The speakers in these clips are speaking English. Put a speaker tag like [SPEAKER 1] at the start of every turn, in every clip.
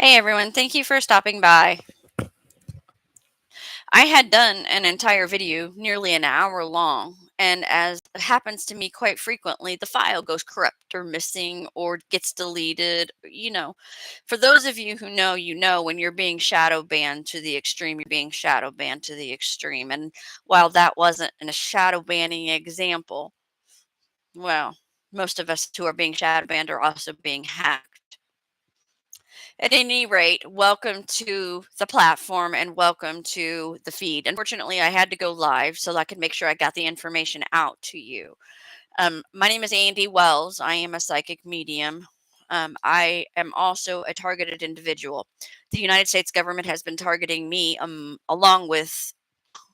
[SPEAKER 1] Hey everyone, thank you for stopping by. I had done an entire video, nearly an hour long, and as it happens to me quite frequently, the file goes corrupt or missing or gets deleted. For those of you who know, when you're being shadow banned to the extreme, you're being shadow banned to the extreme. And while that wasn't a shadow banning example, well, most of us who are being shadow banned are also being hacked. At any rate, welcome to the platform and welcome to the feed. Unfortunately, I had to go live so I could make sure I got the information out to you. My name is Andy Wells. I am a psychic medium. I am also a targeted individual. The United States government has been targeting me along with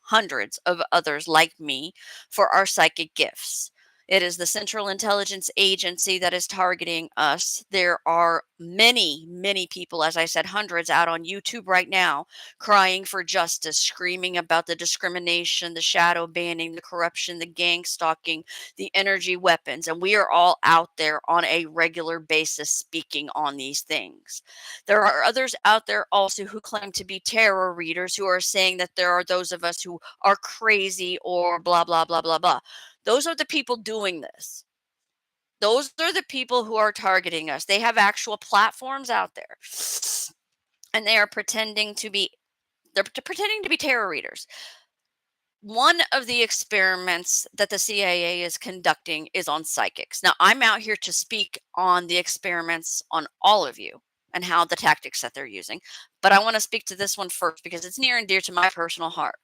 [SPEAKER 1] hundreds of others like me for our psychic gifts. It is the Central Intelligence Agency that is targeting us. There are many, many people, as I said, hundreds out on YouTube right now crying for justice, screaming about the discrimination, the shadow banning, the corruption, the gang stalking, the energy weapons. And we are all out there on a regular basis speaking on these things. There are others out there also who claim to be tarot readers who are saying that there are those of us who are crazy or blah, blah, blah, blah, blah. Those are the people doing this. Those are the people who are targeting us. They have actual platforms out there and they are pretending to be tarot readers. One of the experiments that the CIA is conducting is on psychics. Now, I'm out here to speak on the experiments on all of you and how the tactics that they're using. But I want to speak to this one first because it's near and dear to my personal heart.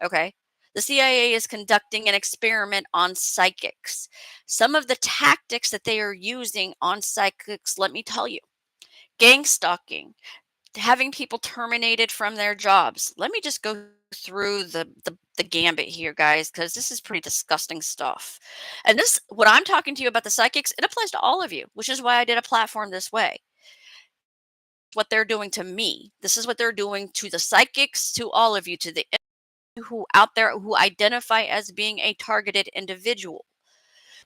[SPEAKER 1] Okay. The CIA is conducting an experiment on psychics. Some of the tactics that they are using on psychics, let me tell you, gang stalking, having people terminated from their jobs. Let me just go through the gambit here, guys, because this is pretty disgusting stuff. And this, what I'm talking to you about the psychics, it applies to all of you, which is why I did a platform this way. What they're doing to me, this is what they're doing to the psychics, to all of you, to the who out there who identify as being a targeted individual.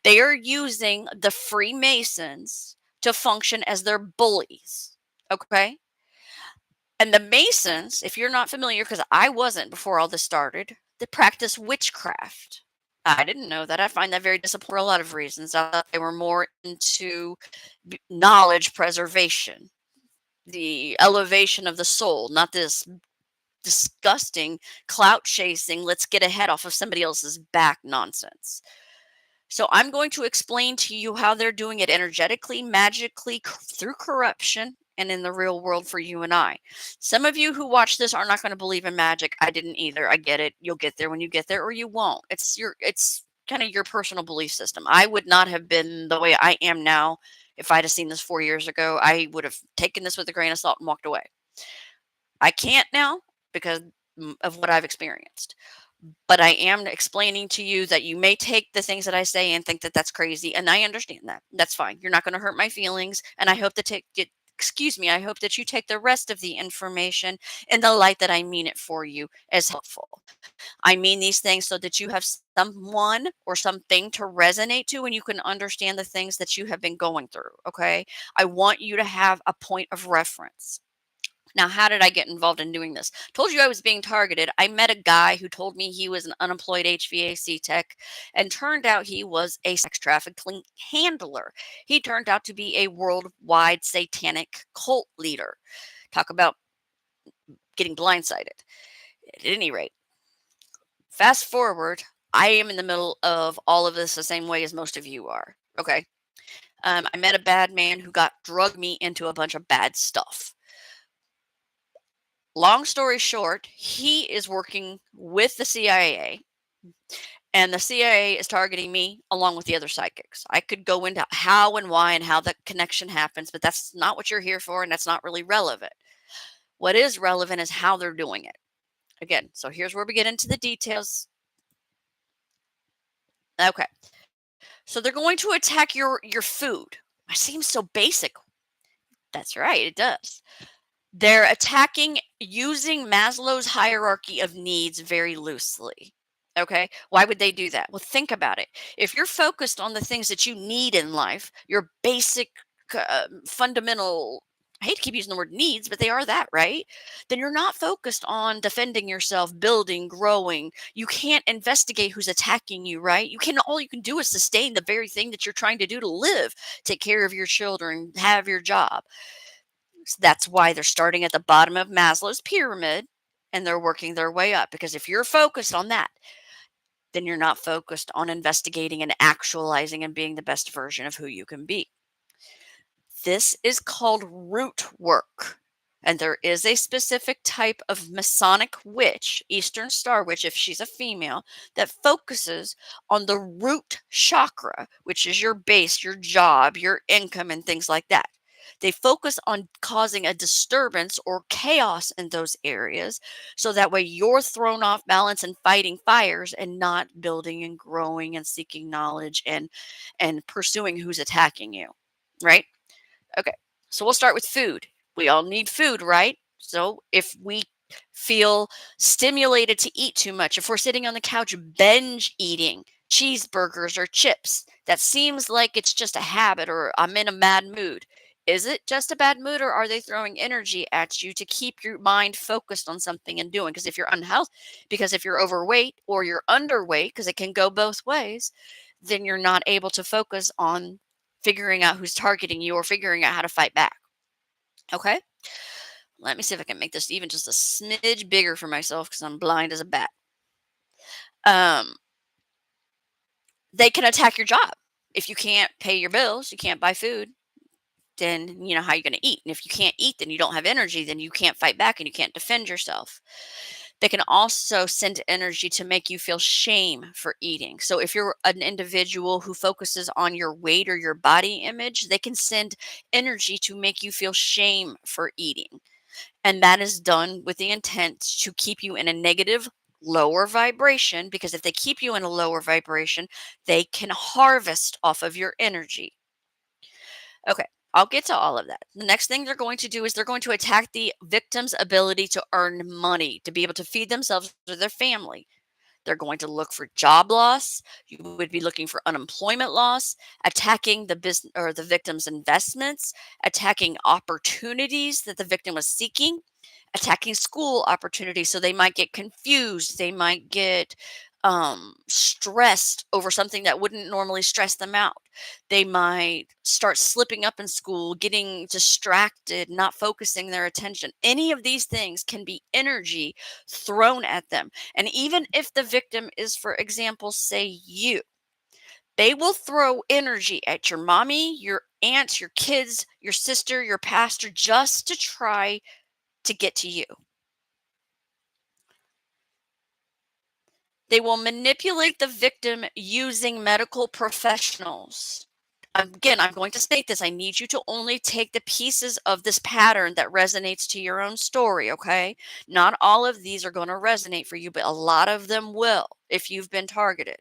[SPEAKER 1] They are using the Freemasons to function as their bullies. Okay. And the Masons, if you're not familiar, because I wasn't before all this started, they practice witchcraft. I didn't know that. I find that very disappointing for a lot of reasons. I thought they were more into knowledge preservation, the elevation of the soul, not this disgusting clout chasing, let's get ahead off of somebody else's back nonsense. So I'm going to explain to you how they're doing it energetically, magically, through corruption, and in the real world for you and I. Some of you who watch this are not going to believe in magic. I didn't either. I get it. You'll get there when you get there, or you won't. It's kind of your personal belief system. I would not have been the way I am now if I'd have seen this 4 years ago. I would have taken this with a grain of salt and walked away. I can't now because of what I've experienced. But I am explaining to you that you may take the things that I say and think that that's crazy, and I understand that. That's fine. You're not going to hurt my feelings, and I hope to take it. Excuse me. I hope that you take the rest of the information in the light that I mean it for you as helpful. I mean these things so that you have someone or something to resonate to and you can understand the things that you have been going through. Okay. I want you to have a point of reference. Now, how did I get involved in doing this? Told you I was being targeted. I met a guy who told me he was an unemployed HVAC tech and turned out he was a sex trafficking handler. He turned out to be a worldwide satanic cult leader. Talk about getting blindsided. At any rate, fast forward, I am in the middle of all of this the same way as most of you are. Okay. I met a bad man who drug me into a bunch of bad stuff. Long story short, he is working with the CIA, and the CIA is targeting me along with the other psychics. I could go into how and why and how the connection happens, but that's not what you're here for, and that's not really relevant. What is relevant is how they're doing it. Again, so here's where we get into the details. Okay. So they're going to attack your food. It seems so basic. That's right, it does. They're attacking using Maslow's hierarchy of needs very loosely. Okay. Why would they do that? Well, think about it. If you're focused on the things that you need in life, your basic fundamental I hate to keep using the word needs, but they are that, right? Then you're not focused on defending yourself, building, growing. You can't investigate who's attacking you, right? All you can do is sustain the very thing that you're trying to do to live, take care of your children, have your job. That's why they're starting at the bottom of Maslow's pyramid and they're working their way up. Because if you're focused on that, then you're not focused on investigating and actualizing and being the best version of who you can be. This is called root work. And there is a specific type of Masonic witch, Eastern Star witch, if she's a female, that focuses on the root chakra, which is your base, your job, your income, and things like that. They focus on causing a disturbance or chaos in those areas so that way you're thrown off balance and fighting fires and not building and growing and seeking knowledge and pursuing who's attacking you, right? Okay, so we'll start with food. We all need food, right? So if we feel stimulated to eat too much, if we're sitting on the couch binge eating cheeseburgers or chips, that seems like it's just a habit or I'm in a bad mood. Is it just a bad mood or are they throwing energy at you to keep your mind focused on something and doing? Because if you're overweight or you're underweight, because it can go both ways, then you're not able to focus on figuring out who's targeting you or figuring out how to fight back. Okay? Let me see if I can make this even just a smidge bigger for myself because I'm blind as a bat. Um, they can attack your job. If you can't pay your bills, you can't buy food, then you know how you're going to eat. And if you can't eat, then you don't have energy, then you can't fight back and you can't defend yourself. They can also send energy to make you feel shame for eating. So if you're an individual who focuses on your weight or your body image, they can send energy to make you feel shame for eating. And that is done with the intent to keep you in a negative, lower vibration, because if they keep you in a lower vibration, they can harvest off of your energy. Okay, I'll get to all of that. The next thing they're going to do is they're going to attack the victim's ability to earn money, to be able to feed themselves or their family. They're going to look for job loss. You would be looking for unemployment loss, attacking the business or the victim's investments, attacking opportunities that the victim was seeking, attacking school opportunities. So they might get confused. They might get stressed over something that wouldn't normally stress them out. They might start slipping up in school, getting distracted, not focusing their attention. Any of these things can be energy thrown at them. And even if the victim is, for example, say you, they will throw energy at your mommy, your aunts, your kids, your sister, your pastor, just to try to get to you. They will manipulate the victim using medical professionals. Again, I'm going to state this. I need you to only take the pieces of this pattern that resonates to your own story, okay? Not all of these are going to resonate for you, but a lot of them will if you've been targeted.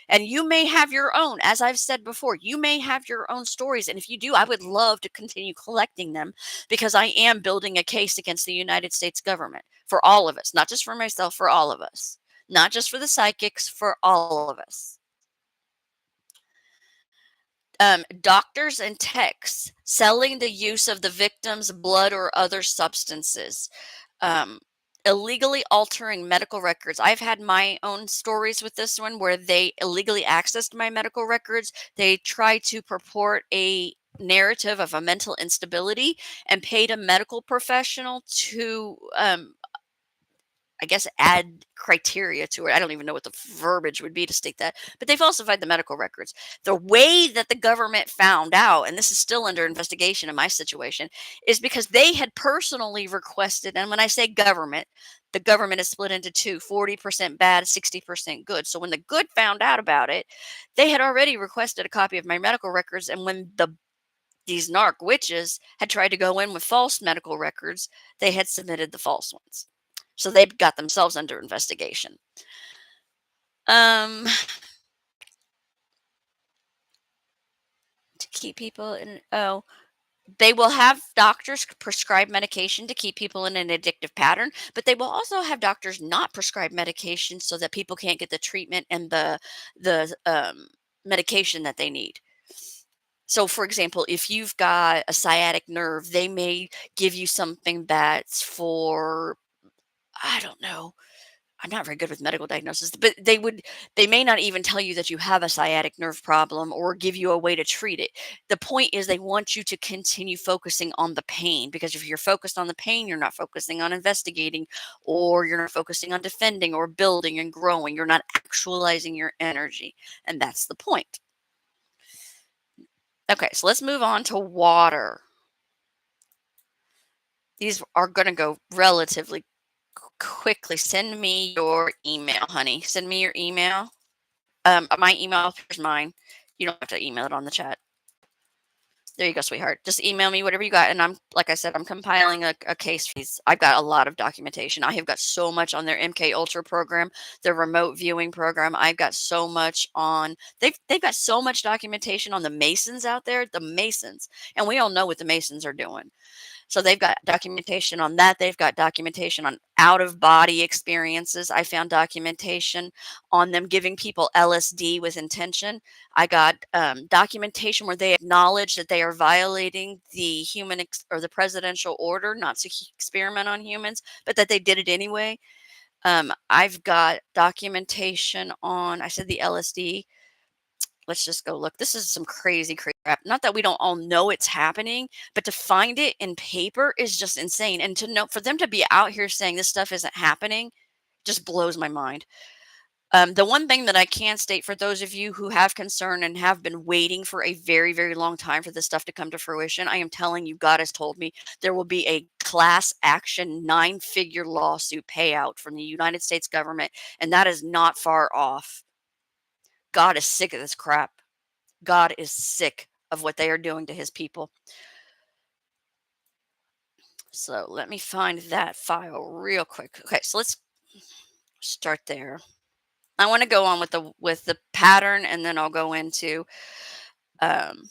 [SPEAKER 1] And you may have your own, as I've said before, you may have your own stories. And if you do, I would love to continue collecting them because I am building a case against the United States government for all of us, not just for myself, for all of us, not just for the psychics, for all of us. Doctors and techs selling the use of the victim's blood or other substances. um, Illegally altering medical records. I've had my own stories with this one where they illegally accessed my medical records. They tried to purport a narrative of a mental instability and paid a medical professional to I guess add criteria to it. I don't even know what the verbiage would be to state that, but they falsified the medical records. The way that the government found out, and this is still under investigation in my situation, is because they had personally requested, and when I say government, the government is split into two, 40% bad, 60% good. So when the good found out about it, they had already requested a copy of my medical records. And when these narc witches had tried to go in with false medical records, they had submitted the false ones. So they've got themselves under investigation. Um, to keep people in, they will have doctors prescribe medication to keep people in an addictive pattern, but they will also have doctors not prescribe medication so that people can't get the treatment and the medication that they need. So, for example, if you've got a sciatic nerve, they may give you something that's for, I don't know, I'm not very good with medical diagnosis, but they may not even tell you that you have a sciatic nerve problem or give you a way to treat it. The point is they want you to continue focusing on the pain, because if you're focused on the pain, you're not focusing on investigating, or you're not focusing on defending or building and growing. You're not actualizing your energy. And that's the point. Okay, so let's move on to water. These are going to go relatively quickly. Send me your email, honey. Send me your email. My email, here's mine. You don't have to email it on the chat. There you go, sweetheart. Just email me whatever you got. And I'm, like I said, I'm compiling a case for these. I've got a lot of documentation. I have got so much on their MK Ultra program, their remote viewing program. I've got so much on, they've got so much documentation on the Masons out there, the Masons. And we all know what the Masons are doing. So they've got documentation on that. They've got documentation on out of body experiences. I found documentation on them giving people LSD with intention. I got documentation where they acknowledge that they are violating the or the presidential order not to experiment on humans, but that they did it anyway. I've got documentation on, I said the LSD. Let's just go look. This is some crazy crap. Not that we don't all know it's happening, but to find it in paper is just insane. And to know, for them to be out here saying this stuff isn't happening just blows my mind. The one thing that I can state for those of you who have concern and have been waiting for a very, very long time for this stuff to come to fruition, I am telling you, God has told me there will be a class action 9-figure lawsuit payout from the United States government, and that is not far off. God is sick of this crap. God is sick of what they are doing to his people. So let me find that file real quick. Okay, so let's start there. I want to go on with the pattern, and then I'll go into um,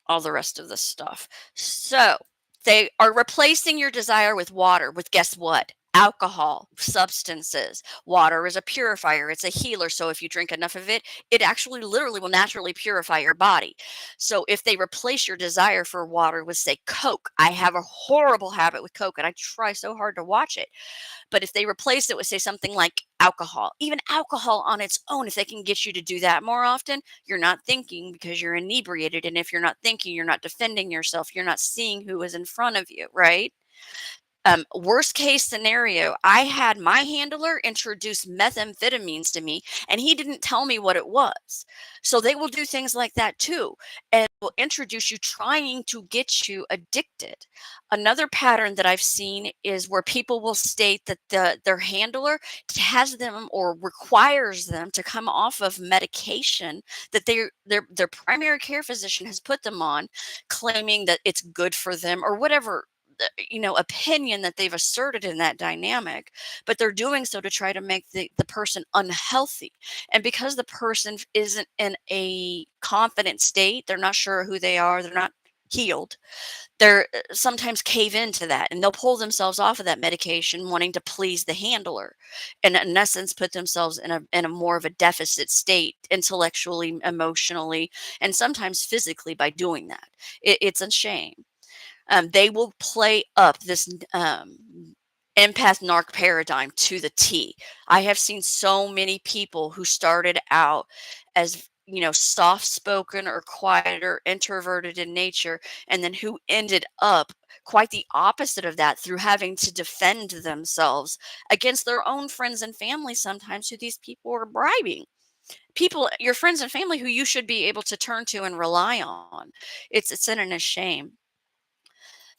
[SPEAKER 1] all the rest of the stuff. So they are replacing your desire with water, with guess what? Alcohol, substances. Water is a purifier, it's a healer. So if you drink enough of it, it actually literally will naturally purify your body. So if they replace your desire for water with, say, Coke, I have a horrible habit with Coke and I try so hard to watch it. But if they replace it with, say, something like alcohol, even alcohol on its own, if they can get you to do that more often, you're not thinking because you're inebriated. And if you're not thinking, you're not defending yourself. You're not seeing who is in front of you, right? Worst case scenario, I had my handler introduce methamphetamines to me and he didn't tell me what it was. So they will do things like that too, and will introduce you trying to get you addicted. Another pattern that I've seen is where people will state that their handler has them or requires them to come off of medication that their primary care physician has put them on, claiming that it's good for them or whatever opinion that they've asserted in that dynamic, but they're doing so to try to make the person unhealthy. And because the person isn't in a confident state, they're not sure who they are, they're not healed, they're sometimes cave into that and they'll pull themselves off of that medication wanting to please the handler, and in essence put themselves in a more of a deficit state intellectually, emotionally, and sometimes physically by doing that. It's a shame. They will play up this empath narc paradigm to the T. I have seen so many people who started out as soft spoken or quiet or introverted in nature, and then who ended up quite the opposite of that through having to defend themselves against their own friends and family, sometimes, who these people are bribing. People, your friends and family, who you should be able to turn to and rely on. It's sin and a shame.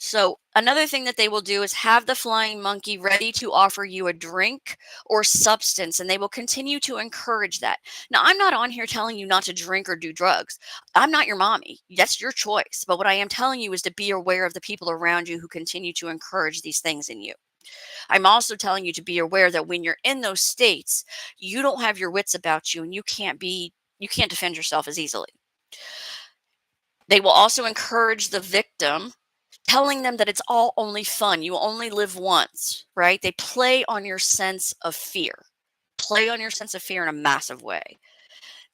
[SPEAKER 1] So another thing that they will do is have the flying monkey ready to offer you a drink or substance, and they will continue to encourage that. Now, I'm not on here telling you not to drink or do drugs. I'm not your mommy. That's your choice. But what I am telling you is to be aware of the people around you who continue to encourage these things in you. I'm also telling you to be aware that when you're in those states, you don't have your wits about you and you can't defend yourself as easily. They will also encourage the victim, telling them that it's all only fun. You only live once, right? They play on your sense of fear, play on your sense of fear in a massive way.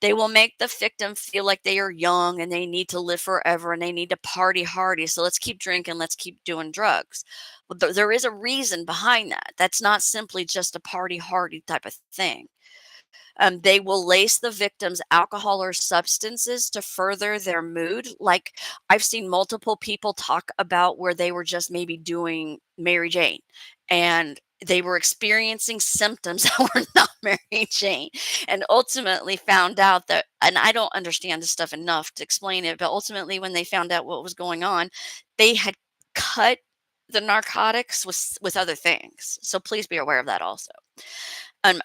[SPEAKER 1] They will make the victim feel like they are young and they need to live forever and they need to party hardy. So let's keep drinking, let's keep doing drugs. But there is a reason behind that. That's not simply just a party hardy type of thing. They will lace the victims alcohol or substances to further their mood. Like I've seen multiple people talk about where they were just maybe doing Mary Jane and they were experiencing symptoms that were not Mary Jane and ultimately found out that, and I don't understand this stuff enough to explain it, but ultimately when they found out what was going on, they had cut the narcotics with other things. So please be aware of that also.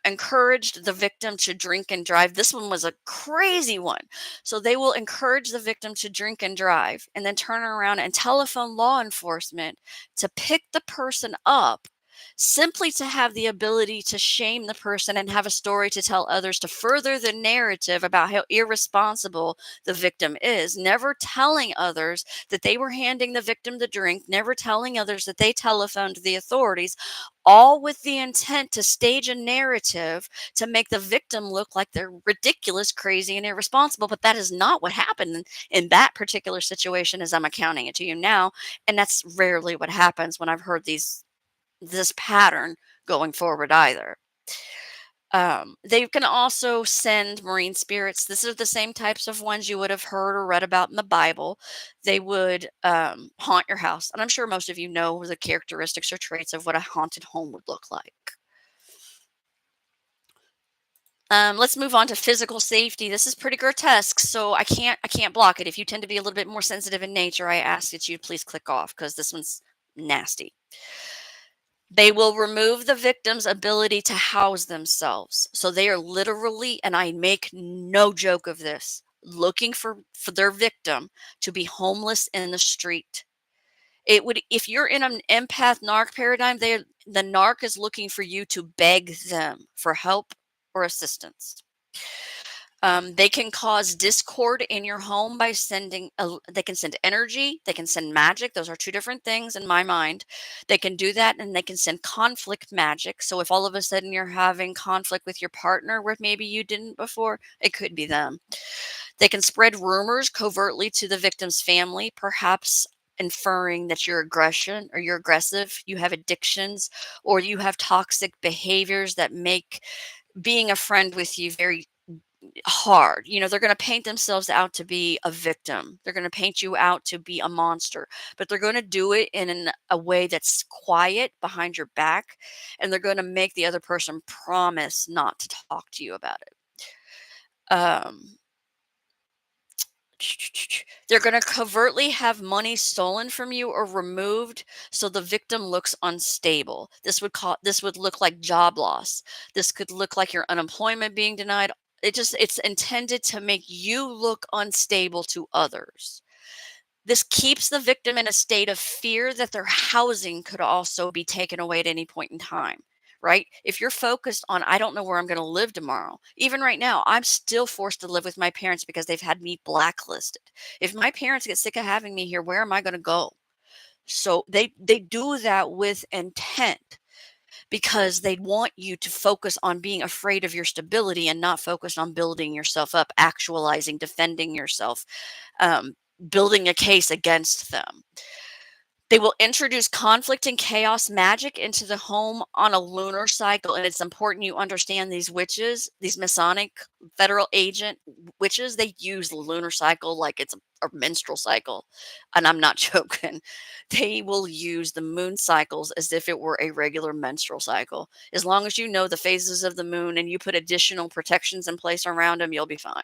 [SPEAKER 1] Encouraged the victim to drink and drive. This one was a crazy one. So they will encourage the victim to drink and drive and then turn around and telephone law enforcement to pick the person up simply to have the ability to shame the person and have a story to tell others to further the narrative about how irresponsible the victim is, never telling others that they were handing the victim the drink, never telling others that they telephoned the authorities, all with the intent to stage a narrative to make the victim look like they're ridiculous, crazy, and irresponsible. But that is not what happened in that particular situation, as I'm accounting it to you now. And that's rarely what happens when I've heard this pattern going forward either. They can also send marine spirits. This is the same types of ones you would have heard or read about in the Bible. They would haunt your house. And I'm sure most of you know the characteristics or traits of what a haunted home would look like. Let's move on to physical safety. This is pretty grotesque, so I can't block it. If you tend to be a little bit more sensitive in nature, I ask that you please click off because this one's nasty. They will remove the victim's ability to house themselves. So they are literally, and I make no joke of this, looking for their victim to be homeless in the street. It would, if you're in an empath narc paradigm, the narc is looking for you to beg them for help or assistance. They can cause discord in your home by they can send energy, they can send magic. Those are two different things in my mind. They can do that and they can send conflict magic. So if all of a sudden you're having conflict with your partner where maybe you didn't before, it could be them. They can spread rumors covertly to the victim's family, perhaps inferring that you're aggressive, you have addictions, or you have toxic behaviors that make being a friend with you very hard. They're going to paint themselves out to be a victim. They're going to paint you out to be a monster, but they're going to do it in a way that's quiet behind your back. And they're going to make the other person promise not to talk to you about it. Um, they're going to covertly have money stolen from you or removed so the victim looks unstable. This would look like job loss. This could look like your unemployment being denied. It's intended to make you look unstable to others. This keeps the victim in a state of fear that their housing could also be taken away at any point in time, right? If you're focused on, I don't know where I'm going to live tomorrow. Even right now, I'm still forced to live with my parents because they've had me blacklisted. If my parents get sick of having me here, where am I going to go? So they do that with intent because they want you to focus on being afraid of your stability and not focus on building yourself up, actualizing, defending yourself, um, building a case against them. They will introduce conflict and chaos magic into the home on a lunar cycle. And it's important you understand these witches, these Masonic federal agent witches, they use the lunar cycle like it's a menstrual cycle. And I'm not joking. They will use the moon cycles as if it were a regular menstrual cycle. As long as you know the phases of the moon and you put additional protections in place around them, you'll be fine.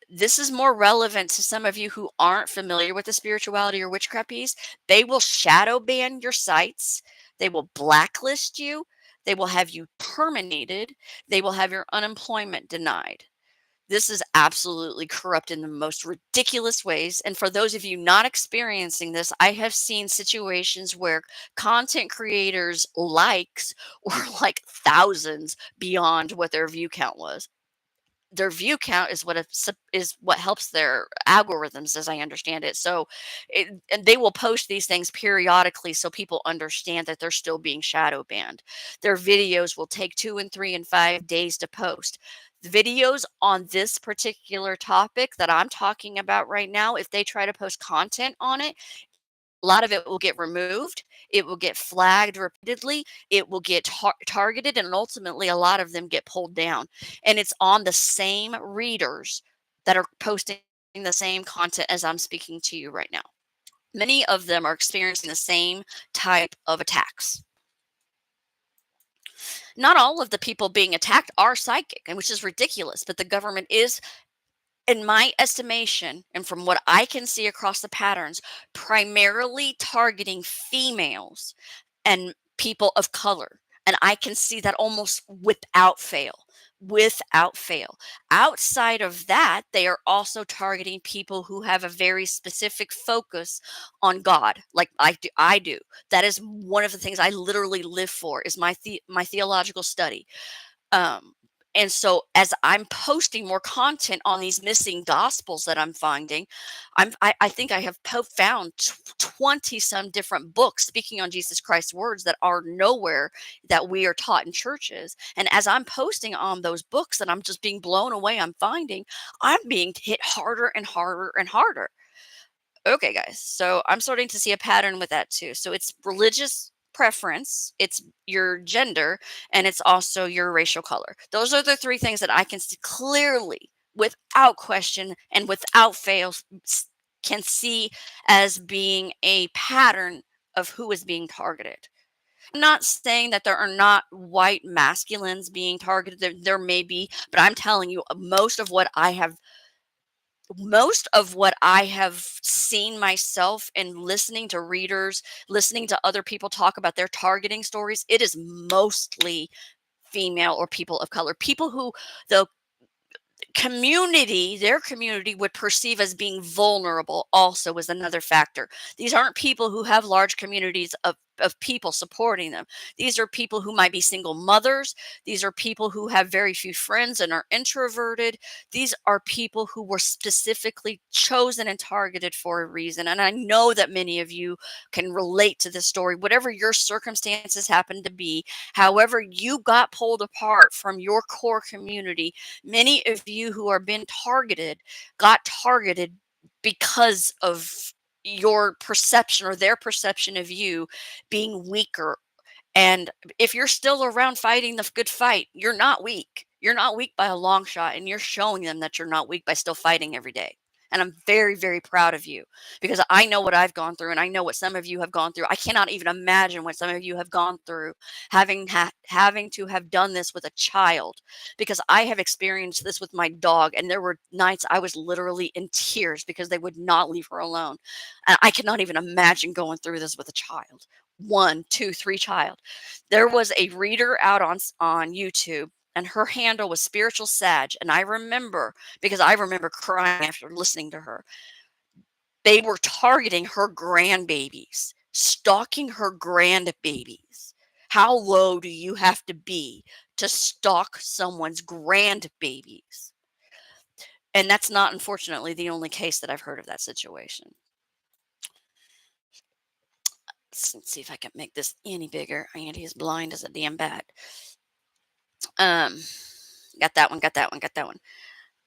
[SPEAKER 1] This is more relevant to some of you who aren't familiar with the spirituality or witchcraft piece. They will shadow ban your sites. They will blacklist you. They will have you terminated. They will have your unemployment denied. This is absolutely corrupt in the most ridiculous ways. And for those of you not experiencing this, I have seen situations where content creators' likes were like thousands beyond what their view count was. Their view count is what helps their algorithms, as I understand it. So, and they will post these things periodically so people understand that they're still being shadow banned. Their videos will take 2 and 3 and 5 days to post. videos on this particular topic that I'm talking about right now, if they try to post content on it, a lot of it will get removed. It will get flagged repeatedly. It will get targeted, and ultimately, a lot of them get pulled down. And it's on the same readers that are posting the same content as I'm speaking to you right now. Many of them are experiencing the same type of attacks. Not all of the people being attacked are psychic, and which is ridiculous, but the government is, in my estimation, and from what I can see across the patterns, primarily targeting females and people of color. And I can see that almost without fail. Without fail. Outside of that, they are also targeting people who have a very specific focus on God, like I do. That is one of the things I literally live for, is my theological study. Um, and so as I'm posting more content on these missing gospels that I'm finding, I think I have found 20 some different books speaking on Jesus Christ's words that are nowhere that we are taught in churches. And as I'm posting on those books that I'm just being blown away, I'm being hit harder and harder and harder. Okay, guys. So I'm starting to see a pattern with that too. So it's religious preference, it's your gender, and it's also your racial color. Those are the three things that I can see clearly, without question and without fail, can see as being a pattern of who is being targeted. I'm not saying that there are not white masculines being targeted. There may be, but I'm telling you, most of what I have seen myself and listening to readers, listening to other people talk about their targeting stories, it is mostly female or people of color. People who the their community would perceive as being vulnerable also is another factor. These aren't people who have large communities of people supporting them. These are people who might be single mothers. These are people who have very few friends and are introverted. These are people who were specifically chosen and targeted for a reason. And I know that many of you can relate to this story, whatever your circumstances happen to be, however you got pulled apart from your core community. Many of you who are being targeted got targeted because of your perception or their perception of you being weaker. And if you're still around fighting the good fight, you're not weak. You're not weak by a long shot, and you're showing them that you're not weak by still fighting every day. And I'm very, very proud of you, because I know what I've gone through, and I know what some of you have gone through. I cannot even imagine what some of you have gone through, having to have done this with a child, because I have experienced this with my dog, and there were nights I was literally in tears because they would not leave her alone. And I cannot even imagine going through this with a child. One, two, three child. There was a reader out on YouTube, and her handle was Spiritual Sag. And I remember crying after listening to her. They were targeting her grandbabies, stalking her grandbabies. How low do you have to be to stalk someone's grandbabies? And that's not, unfortunately, the only case that I've heard of that situation. Let's see if I can make this any bigger. Andy is blind as a damn bat. Um, got that one, got that one, got that one.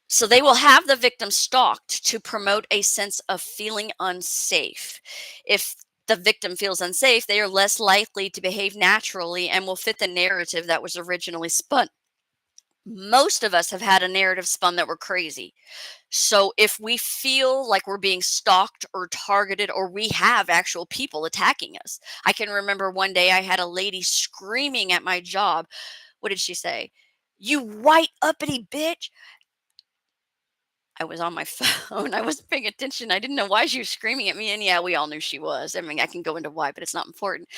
[SPEAKER 1] So they will have the victim stalked to promote a sense of feeling unsafe. If the victim feels unsafe, they are less likely to behave naturally and will fit the narrative that was originally spun. Most of us have had a narrative spun that we're crazy. So if we feel like we're being stalked or targeted, or we have actual people attacking us. I can remember one day I had a lady screaming at my job. What did she say? "You white uppity bitch." I was on my phone. I wasn't paying attention. I didn't know why she was screaming at me. And yeah, we all knew she was. I mean, I can go into why, but it's not important.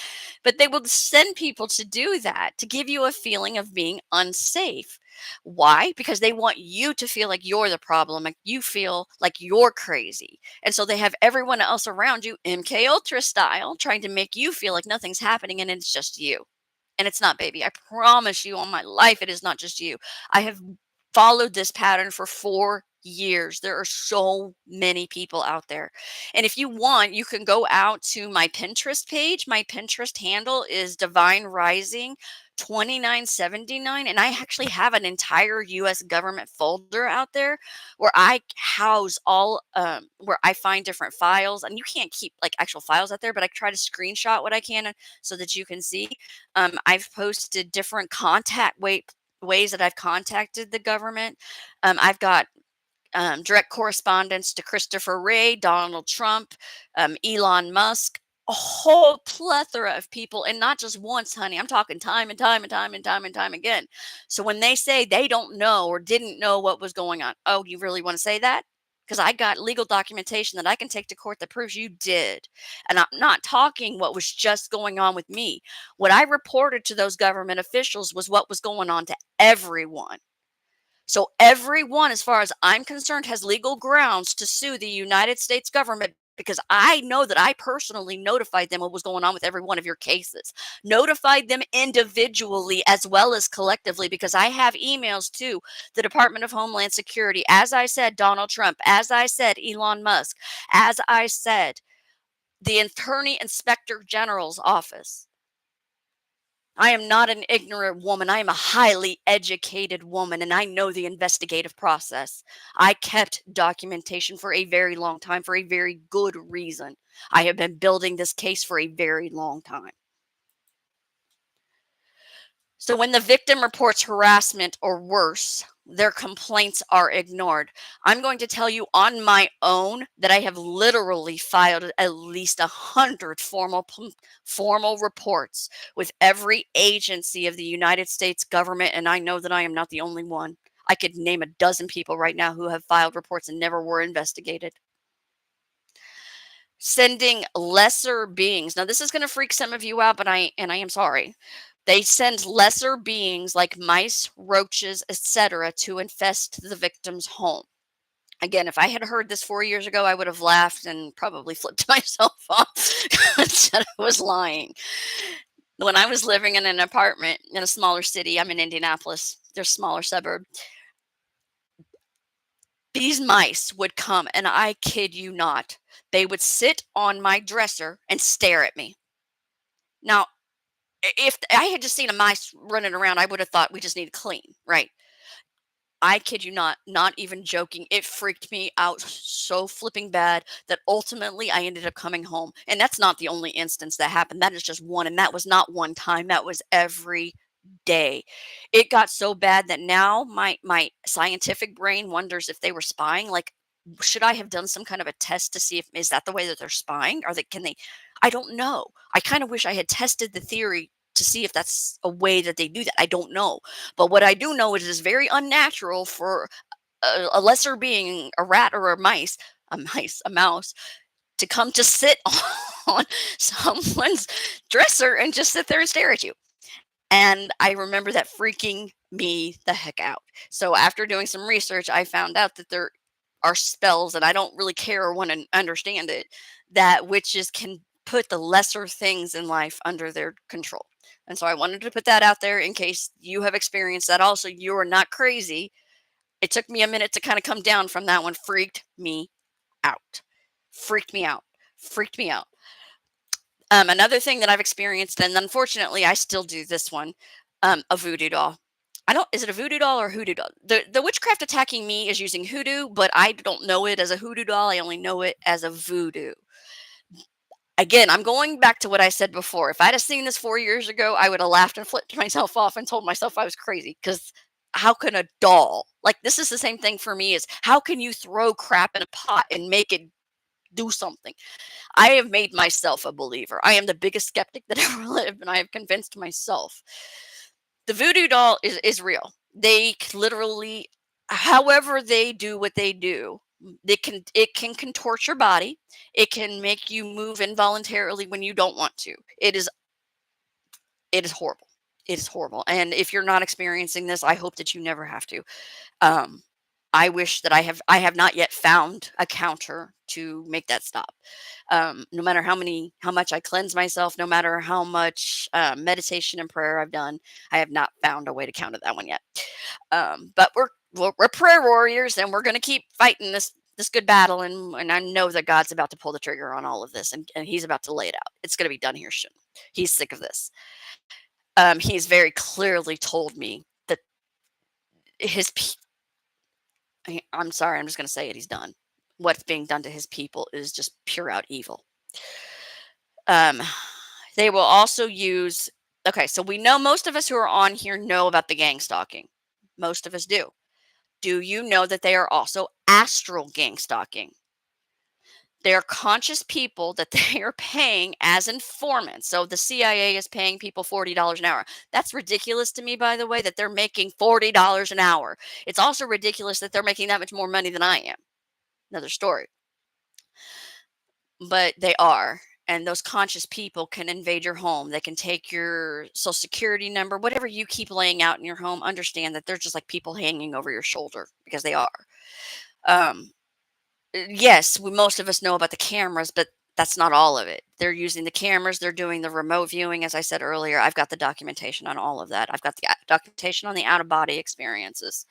[SPEAKER 1] But they will send people to do that, to give you a feeling of being unsafe. Why? Because they want you to feel like you're the problem, like you feel like you're crazy. And so they have everyone else around you, MK Ultra style, trying to make you feel like nothing's happening and it's just you. And it's not, baby. I promise you on my life, it is not just you. I have followed this pattern for 4 years. There are so many people out there. And if you want, you can go out to my Pinterest page. My Pinterest handle is Divine Rising 2979. And I actually have an entire US government folder out there where I house all where I find different files. And you can't keep like actual files out there, but I try to screenshot what I can so that you can see. I've posted different ways that I've contacted the government. I've got direct correspondence to Christopher Wray, Donald Trump, Elon Musk, a whole plethora of people, and not just once, honey. I'm talking time and time and time and time and time again. So when they say they don't know or didn't know what was going on, oh, you really want to say that? Because I got legal documentation that I can take to court that proves you did. And I'm not talking what was just going on with me. What I reported to those government officials was what was going on to everyone. So everyone, as far as I'm concerned, has legal grounds to sue the United States government because I know that I personally notified them what was going on with every one of your cases. Notified them individually as well as collectively because I have emails to the Department of Homeland Security. As I said, Donald Trump. As I said, Elon Musk. As I said, the Attorney Inspector General's office. I am not an ignorant woman. I am a highly educated woman, and I know the investigative process. I kept documentation for a very long time for a very good reason. I have been building this case for a very long time. So when the victim reports harassment or worse, their complaints are ignored. I'm going to tell you on my own that I have literally filed at least 100 formal reports with every agency of the United States government, and I know that I am not the only one. I could name a dozen people right now who have filed reports and never were investigated. Sending lesser beings. Now this is going to freak some of you out, but I am sorry. They send lesser beings like mice, roaches, etc. to infest the victim's home. Again, if I had heard this 4 years ago, I would have laughed and probably flipped myself off and said I was lying. When I was living in an apartment in a smaller city, I'm in Indianapolis, there's a smaller suburb. These mice would come, and I kid you not, they would sit on my dresser and stare at me. Now, if I had just seen a mice running around, I would have thought we just need to clean, right? I kid you not even joking. It freaked me out so flipping bad that ultimately I ended up coming home. And that's not the only instance that happened. That is just one. And that was not one time. That was every day. It got so bad that now my scientific brain wonders if they were spying. Like, should I have done some kind of a test to see if is that the way that they're spying? Are they can they I don't know. I kind of wish I had tested the theory to see if that's a way that they do that. I don't know. But what I do know is it's very unnatural for a lesser being, a rat or a mouse, to come to sit on someone's dresser and just sit there and stare at you. And I remember that freaking me the heck out. So after doing some research, I found out that there are spells, and I don't really care or want to understand it, that witches can put the lesser things in life under their control. And so I wanted to put that out there in case you have experienced that also. You are not crazy. It took me a minute to kind of come down from that one. Freaked me out. Freaked me out. Freaked me out. Another thing that I've experienced, and unfortunately I still do this one, a voodoo doll. I don't, is it a voodoo doll or hoodoo doll? The witchcraft attacking me is using hoodoo, but I don't know it as a hoodoo doll. I only know it as a voodoo. Again, I'm going back to what I said before. If I'd have seen this 4 years ago, I would have laughed and flipped myself off and told myself I was crazy. Because how can a doll, like this is the same thing for me, is how can you throw crap in a pot and make it do something? I have made myself a believer. I am the biggest skeptic that ever lived, and I have convinced myself. The voodoo doll is real. They literally, however they do what they do, it can contort your body. It can make you move involuntarily when you don't want to. It is horrible. It is horrible. And if you're not experiencing this, I hope that you never have to. Um, I wish that I have not yet found a counter to make that stop. No matter how much I cleanse myself, no matter how much meditation and prayer I've done, I have not found a way to counter that one yet. But we're prayer warriors, and we're going to keep fighting this good battle. And I know that God's about to pull the trigger on all of this, and He's about to lay it out. It's going to be done here soon. He's sick of this. He's very clearly told me that his. I'm sorry, I'm just going to say it. He's done. What's being done to his people is just pure out evil. Um, they will also use. Okay, so we know most of us who are on here know about the gang stalking. Most of us do. Do you know that they are also astral gang stalking? They are conscious people that they are paying as informants. So the CIA is paying people $40 an hour. That's ridiculous to me, by the way, that they're making $40 an hour. It's also ridiculous that they're making that much more money than I am. Another story. But they are. And those conscious people can invade your home. They can take your social security number, whatever you keep laying out in your home. Understand that they're just like people hanging over your shoulder, because they are. Um, yes, most of us know about the cameras, but that's not all of it. They're using the cameras. They're doing the remote viewing, as I said earlier. I've got the documentation on all of that. I've got the documentation on the out of body experiences,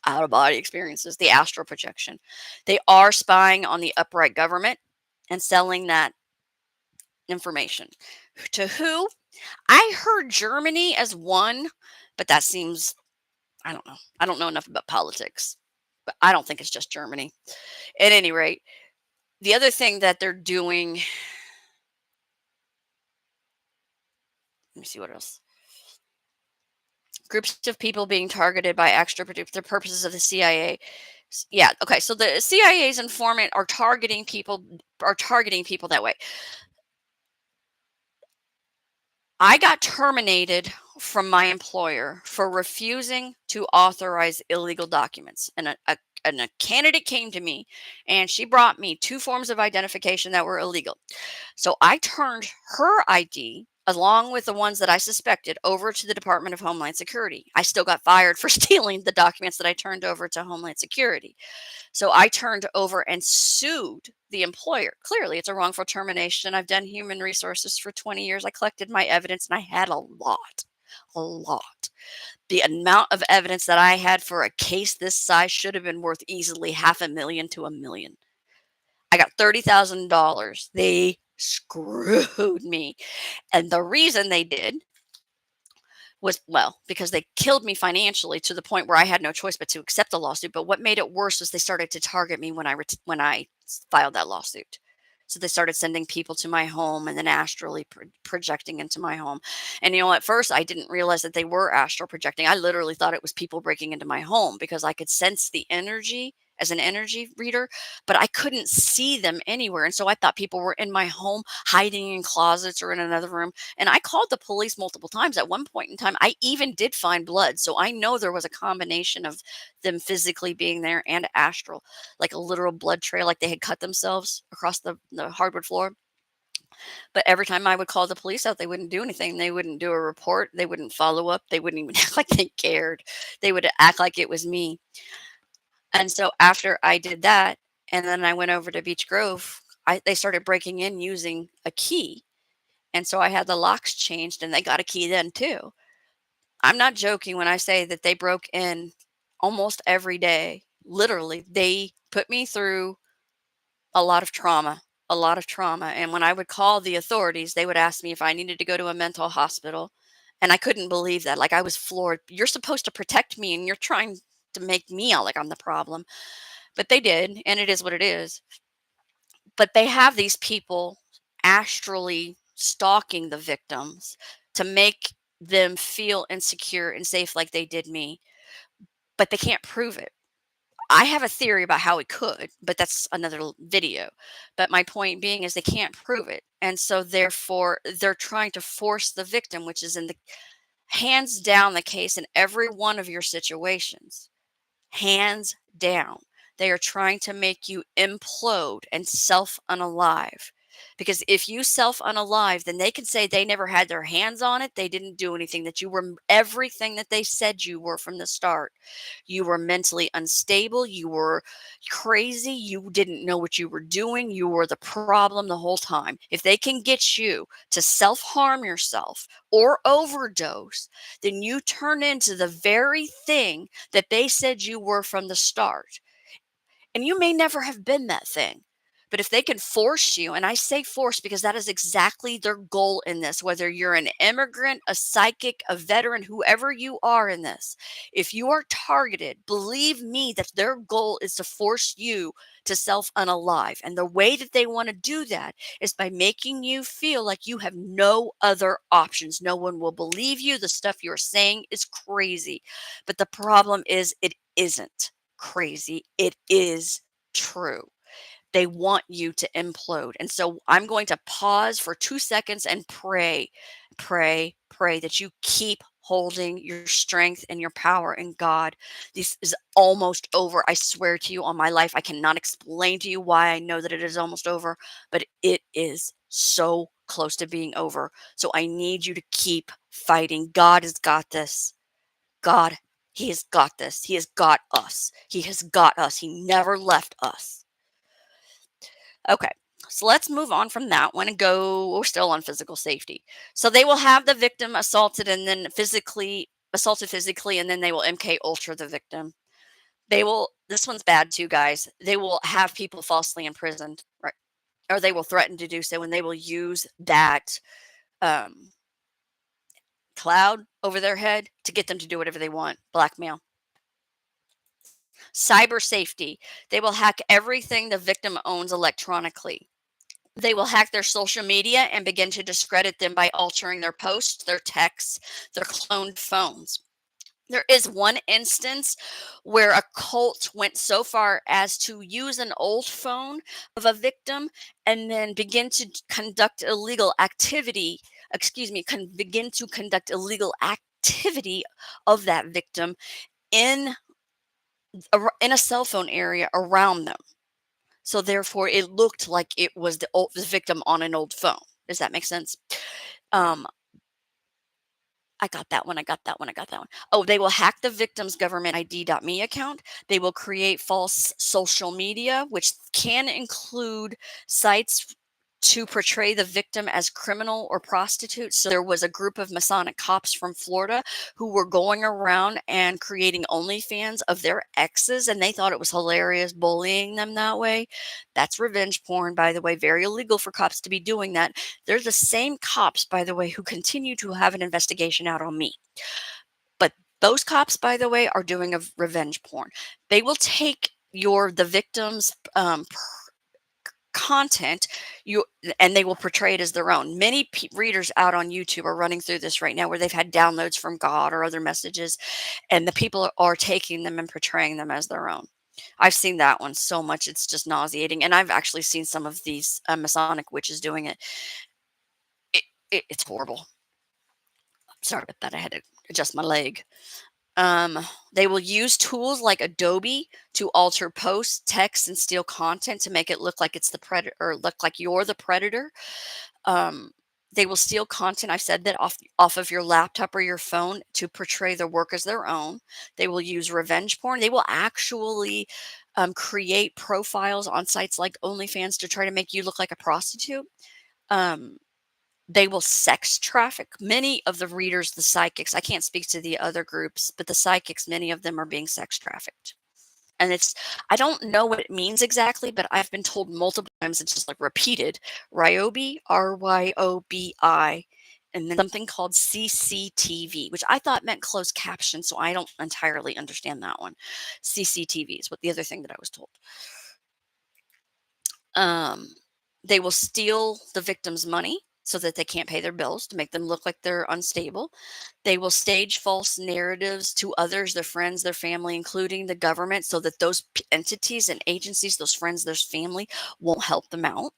[SPEAKER 1] the astral projection. They are spying on the upright government and selling that information. To who? I heard Germany as one, but that seems, I don't know. I don't know enough about politics, but I don't think it's just Germany. At any rate, the other thing that they're doing, let me see what else. Groups of people being targeted by extra the purposes of the CIA. Yeah, okay. So the CIA's informant are targeting people that way. I got terminated from my employer for refusing to authorize illegal documents. And a candidate came to me, and she brought me 2 forms of identification that were illegal. So I turned her ID, along with the ones that I suspected, over to the Department of Homeland Security. I still got fired for stealing the documents that I turned over to Homeland Security. So I turned over and sued the employer. Clearly, it's a wrongful termination. I've done human resources for 20 years. I collected my evidence, and I had a lot. A lot. The amount of evidence that I had for a case this size should have been worth easily $500,000 to $1 million. I got $30,000. They screwed me. And the reason they did was, well, because they killed me financially to the point where I had no choice but to accept the lawsuit. But what made it worse was they started to target me when I filed that lawsuit. So they started sending people to my home and then astrally projecting into my home. And at first I didn't realize that they were astral projecting. I literally thought it was people breaking into my home, because I could sense the energy as an energy reader, but I couldn't see them anywhere. And so I thought people were in my home, hiding in closets or in another room. And I called the police multiple times. At one point in time, I even did find blood. So I know there was a combination of them physically being there and astral, like a literal blood trail, like they had cut themselves across the hardwood floor. But every time I would call the police out, they wouldn't do anything. They wouldn't do a report. They wouldn't follow up. They wouldn't even act like they cared. They would act like it was me. And so after I did that, and then I went over to Beech Grove, they started breaking in using a key. And so I had the locks changed, and they got a key then too. I'm not joking when I say that they broke in almost every day. Literally, they put me through a lot of trauma, a lot of trauma. And when I would call the authorities, they would ask me if I needed to go to a mental hospital. And I couldn't believe that. Like, I was floored. You're supposed to protect me, and you're trying to make me out like I'm the problem. But they did, and it is what it is. But they have these people astrally stalking the victims to make them feel insecure and safe like they did me, but they can't prove it. I have a theory about how it could, but that's another video. But my point being is they can't prove it. And so therefore they're trying to force the victim, which is in the hands down the case in every one of your situations. Hands down. They are trying to make you implode and self unalive. Because if you self unalive, then they can say they never had their hands on it. They didn't do anything, that you were everything that they said you were from the start. You were mentally unstable. You were crazy. You didn't know what you were doing. You were the problem the whole time. If they can get you to self harm yourself or overdose, then you turn into the very thing that they said you were from the start. And you may never have been that thing. But if they can force you, and I say force because that is exactly their goal in this, whether you're an immigrant, a psychic, a veteran, whoever you are in this, if you are targeted, believe me that their goal is to force you to self unalive. And the way that they want to do that is by making you feel like you have no other options. No one will believe you. The stuff you're saying is crazy. But the problem is, it isn't crazy. It is true. They want you to implode. And so I'm going to pause for 2 seconds and pray that you keep holding your strength and your power in God. This is almost over. I swear to you on my life, I cannot explain to you why I know that it is almost over, but it is so close to being over. So I need you to keep fighting. God has got this. God, He has got this. He has got us. He has got us. He never left us. Okay. So let's move on from that one and go. We're still on physical safety. So they will have the victim assaulted and then assaulted physically, and then they will MK Ultra the victim. They will, this one's bad too, guys. They will have people falsely imprisoned, right? Or they will threaten to do so, and they will use that um, cloud over their head to get them to do whatever they want. Blackmail. Cyber safety. They will hack everything the victim owns electronically. They will hack their social media and begin to discredit them by altering their posts, their texts, their cloned phones. There is one instance where a cult went so far as to use an old phone of a victim and then begin to conduct illegal activity, begin to conduct illegal activity of that victim in in a cell phone area around them. So therefore, it looked like it was the victim on an old phone. Does that make sense? Um, I got that one. I got that one. I got that one. Oh, they will hack the victim's government ID.me account. They will create false social media, which can include sites to portray the victim as criminal or prostitute. So there was a group of Masonic cops from Florida who were going around and creating OnlyFans of their exes, and they thought it was hilarious bullying them that way. That's revenge porn, by the way. Very illegal for cops to be doing that. They're the same cops, by the way, who continue to have an investigation out on me. But those cops, by the way, are doing a revenge porn. They will take the victim's content and they will portray it as their own. Many readers out on YouTube are running through this right now, where they've had downloads from God or other messages, and the people are taking them and portraying them as their own. I've seen that one so much, it's just nauseating. And I've actually seen some of these Masonic witches doing it. It's horrible. Sorry about that. I had to adjust my leg. They will use tools like Adobe to alter posts, text, and steal content to make it look like it's the predator, or look like you're the predator. Um, they will steal content. I've said that off of your laptop or your phone to portray their work as their own. They will use revenge porn. They will actually create profiles on sites like OnlyFans to try to make you look like a prostitute. Um, they will sex traffic. Many of the readers, the psychics, I can't speak to the other groups, but the psychics, many of them are being sex trafficked. And I don't know what it means exactly, but I've been told multiple times, it's just like repeated, Ryobi, Ryobi, and then something called CCTV, which I thought meant closed caption. So I don't entirely understand that one. CCTV is what the other thing that I was told. They will steal the victim's money so that they can't pay their bills, to make them look like they're unstable. They will stage false narratives to others, their friends, their family, including the government, so that those entities and agencies, those friends, their family, won't help them out.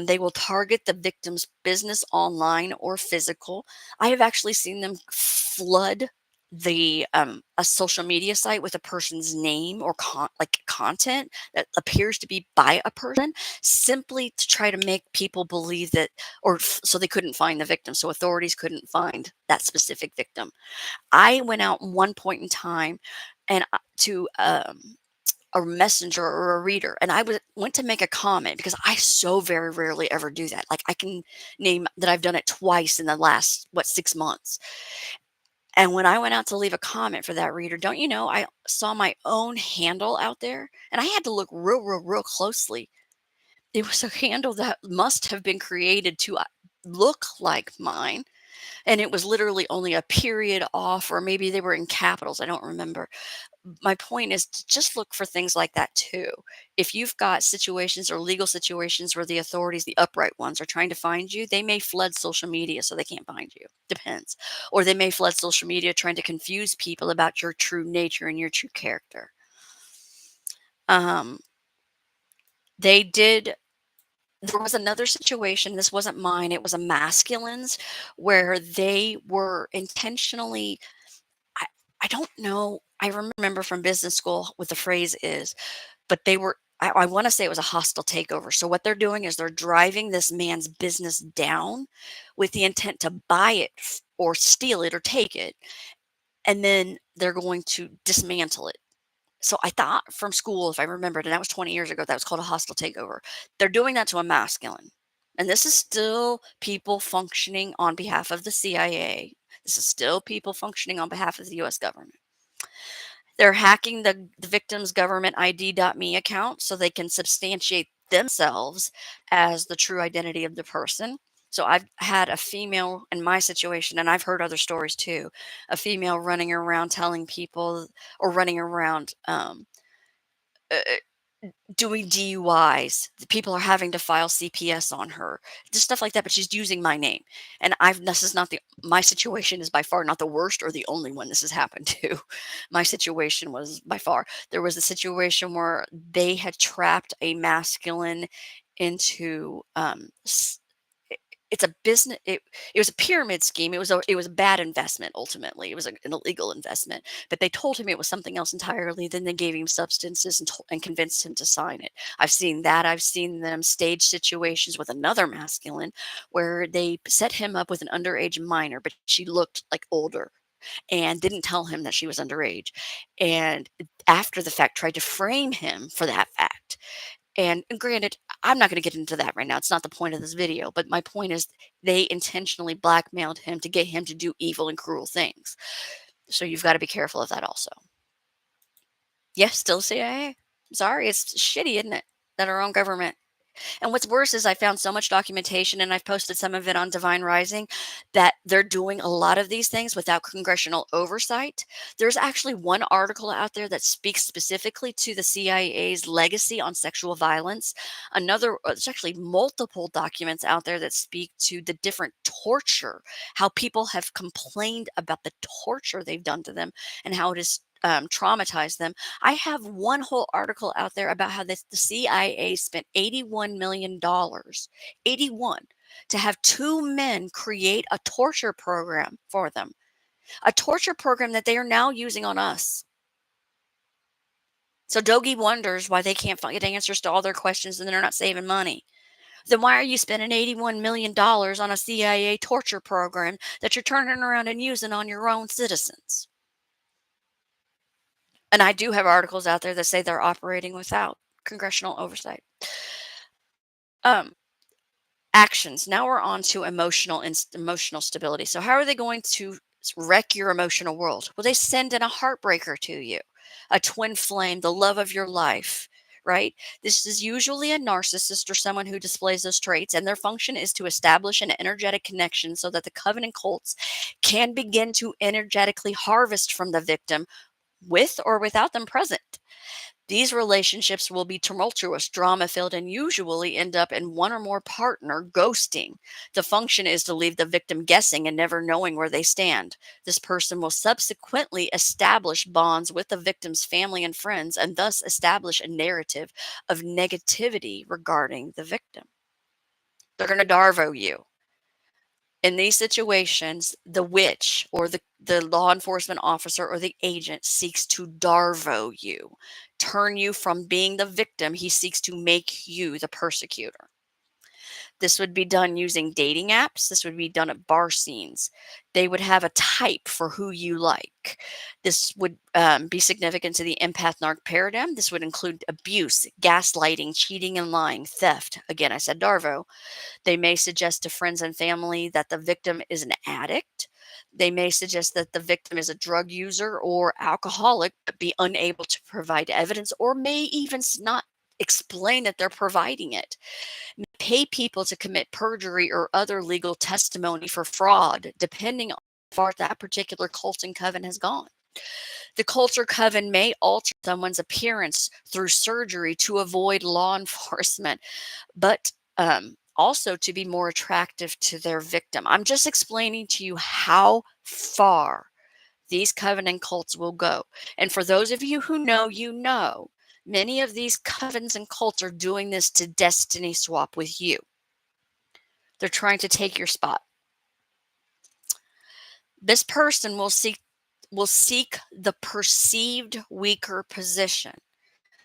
[SPEAKER 1] They will target the victim's business, online or physical. I have actually seen them flood a social media site with a person's name or like content that appears to be by a person, simply to try to make people believe that, so they couldn't find the victim, so authorities couldn't find that specific victim. I went out one point in time and to a messenger or a reader, and went to make a comment because I so very rarely ever do that. Like, I can name that I've done it twice in the last, 6 months. And when I went out to leave a comment for that reader, don't you know, I saw my own handle out there, and I had to look real, real, real closely. It was a handle that must have been created to look like mine. And it was literally only a period off, or maybe they were in capitals. I don't remember. My point is to just look for things like that too. If you've got situations or legal situations where the authorities, the upright ones, are trying to find you, they may flood social media so they can't find you. Depends. Or they may flood social media trying to confuse people about your true nature and your true character. Um, they did. There was another situation. This wasn't mine. It was a masculine's where they were intentionally. I, I don't know. I remember from business school what the phrase is, but they were, I want to say it was a hostile takeover. So what they're doing is they're driving this man's business down with the intent to buy it or steal it or take it. And then they're going to dismantle it. So I thought from school, if I remembered, and that was 20 years ago, that was called a hostile takeover. They're doing that to a masculine. And this is still people functioning on behalf of the CIA. This is still people functioning on behalf of the US government. They're hacking the victim's government ID.me account so they can substantiate themselves as the true identity of the person. So I've had a female in my situation, and I've heard other stories too, a female running around telling people, or running around uh, doing DUIs. The people are having to file CPS on her, just stuff like that. But she's using my name, and this is not my situation is by far not the worst or the only one this has happened to. My situation was by far. There was a situation where they had trapped a masculine into it's a business. It was a pyramid scheme. It was a bad investment. Ultimately, it was an illegal investment. But they told him it was something else entirely. Then they gave him substances and convinced him to sign it. I've seen that. I've seen them stage situations with another masculine where they set him up with an underage minor, but she looked like older and didn't tell him that she was underage. And after the fact, tried to frame him for that fact. And granted, I'm not going to get into that right now. It's not the point of this video. But my point is, they intentionally blackmailed him to get him to do evil and cruel things. So you've got to be careful of that also. Yes, still CIA. Sorry, it's shitty, isn't it? That our own government. And what's worse is I found so much documentation, and I've posted some of it on Divine Rising, that they're doing a lot of these things without congressional oversight. There's actually one article out there that speaks specifically to the CIA's legacy on sexual violence. There's actually multiple documents out there that speak to the different torture, how people have complained about the torture they've done to them and how it has traumatized them. I have one whole article out there about how the CIA spent $81 million, 81, to have two men create a torture program for them, a torture program that they are now using on us. So Dogie wonders why they can't get answers to all their questions and they're not saving money. Then why are you spending $81 million on a CIA torture program that you're turning around and using on your own citizens? And I do have articles out there that say they're operating without congressional oversight. Um, Actions. Now we're on to emotional stability. So how are they going to wreck your emotional world? Well, they send in a heartbreaker to you, a twin flame, the love of your life, right? This is usually a narcissist or someone who displays those traits, and their function is to establish an energetic connection so that the covenant cults can begin to energetically harvest from the victim with or without them present. These relationships will be tumultuous, drama filled, and usually end up in one or more partner ghosting. The function is to leave the victim guessing and never knowing where they stand. This person will subsequently establish bonds with the victim's family and friends and thus establish a narrative of negativity regarding the victim. They're going to Darvo you. In these situations, the witch or the law enforcement officer or the agent seeks to darvo you, turn you from being the victim. He seeks to make you the persecutor. This would be done using dating apps. This would be done at bar scenes. They would have a type for who you like. This would be significant to the empath narc paradigm. This would include abuse, gaslighting, cheating and lying, theft. Again, I said Darvo. They may suggest to friends and family that the victim is an addict. They may suggest that the victim is a drug user or alcoholic, but be unable to provide evidence or may even not explain that they're providing it. Pay people to commit perjury or other legal testimony for fraud, depending on how far that particular cult and coven has gone. The cult or coven may alter someone's appearance through surgery to avoid law enforcement, but also to be more attractive to their victim. I'm just explaining to you how far these coven and cults will go. And for those of you who know, you know, many of these covens and cults are doing this to destiny swap with you. They're trying to take your spot. This person will seek the perceived weaker position.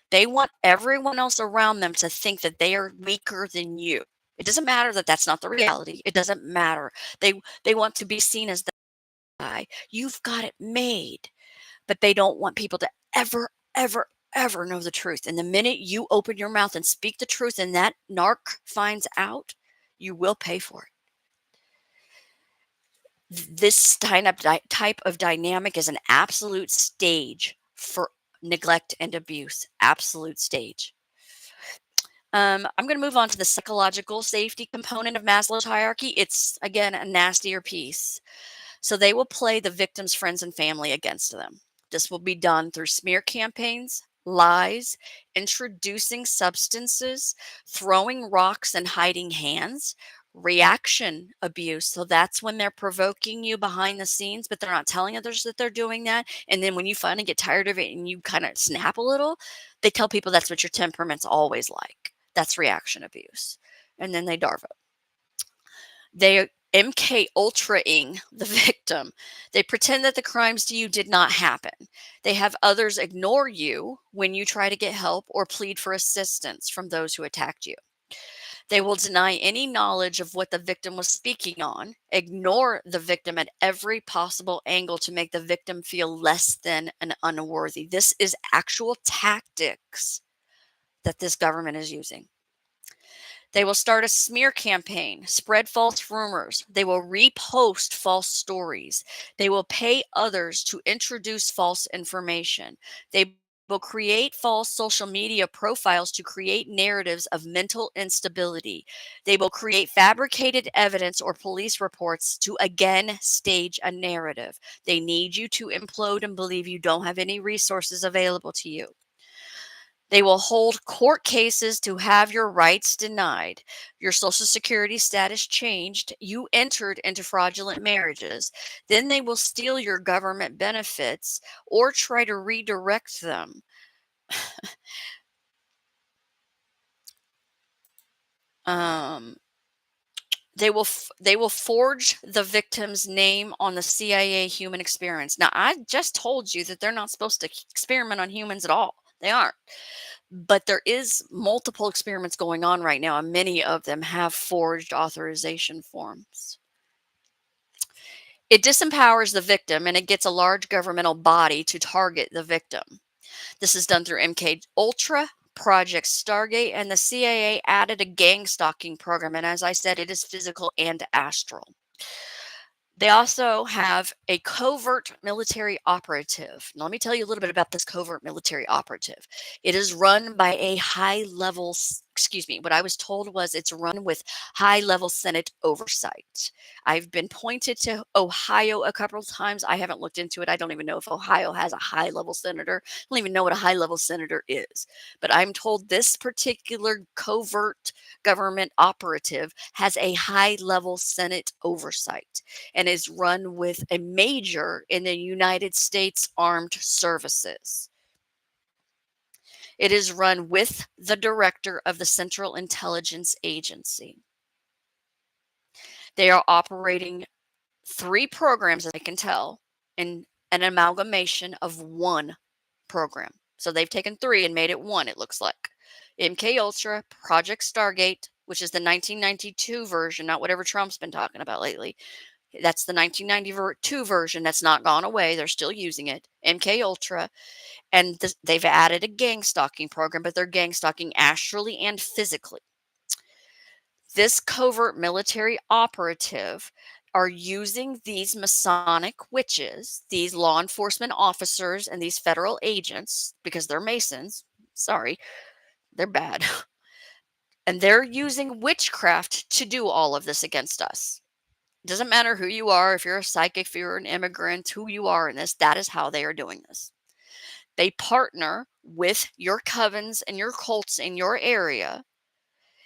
[SPEAKER 1] They want everyone else around them to think that they are weaker than you. It doesn't matter that that's not the reality. It doesn't matter. They want to be seen as the guy. You've got it made. But they don't want people to ever, ever, ever know the truth. And the minute you open your mouth and speak the truth and that narc finds out, you will pay for it. This type of dynamic is an absolute stage for neglect and abuse. Absolute stage. I'm going to move on to the psychological safety component of Maslow's hierarchy. It's, again, a nastier piece. So they will play the victim's friends and family against them. This will be done through smear campaigns, lies, introducing substances, throwing rocks and hiding hands, reaction abuse. So that's when they're provoking you behind the scenes, but they're not telling others that they're doing that. And then when you finally get tired of it and you kind of snap a little, they tell people that's what your temperament's always like. That's reaction abuse. And then they Darvo. They MK Ultraing the victim. They pretend that the crimes to you did not happen. They have others ignore you when you try to get help or plead for assistance from those who attacked you. They will deny any knowledge of what the victim was speaking on, ignore the victim at every possible angle to make the victim feel less than and unworthy. This is actual tactics that this government is using. They will start a smear campaign, spread false rumors. They will repost false stories. They will pay others to introduce false information. They will create false social media profiles to create narratives of mental instability. They will create fabricated evidence or police reports to again stage a narrative. They need you to implode and believe you don't have any resources available to you. They will hold court cases to have your rights denied, your social security status changed, you entered into fraudulent marriages. Then they will steal your government benefits or try to redirect them. Um, they will forge the victim's name on the CIA human experience. Now, I just told you that they're not supposed to experiment on humans at all. They aren't. But there is multiple experiments going on right now, and many of them have forged authorization forms. It disempowers the victim and it gets a large governmental body to target the victim. This is done through MK Ultra, Project Stargate, and the CIA added a gang stalking program. And as I said, it is physical and astral. They also have a covert military operative. Now, let me tell you a little bit about this covert military operative. It is run by a high level, excuse me, what I was told was it's run with high level Senate oversight. I've been pointed to Ohio a couple of times. I haven't looked into it. I don't even know if Ohio has a high level senator. I don't even know what a high level senator is. But I'm told this particular covert government operative has a high level Senate oversight and is run with a major in the United States Armed Services. It is run with the director of the Central Intelligence Agency. They are operating 3 programs, as I can tell, in an amalgamation of 1 program. So they've taken 3 and made it 1, it looks like. MK Ultra, Project Stargate, which is the 1992 version, not whatever Trump's been talking about lately. That's the 1992 version that's not gone away. They're still using it. MK Ultra, and they've added a gang stalking program, but they're gang stalking astrally and physically. This covert military operative are using these Masonic witches, these law enforcement officers, and these federal agents, because they're Masons. Sorry, they're bad. And they're using witchcraft to do all of this against us. Doesn't matter who you are, if you're a psychic, if you're an immigrant, who you are in this, that is how they are doing this. They partner with your covens and your cults in your area.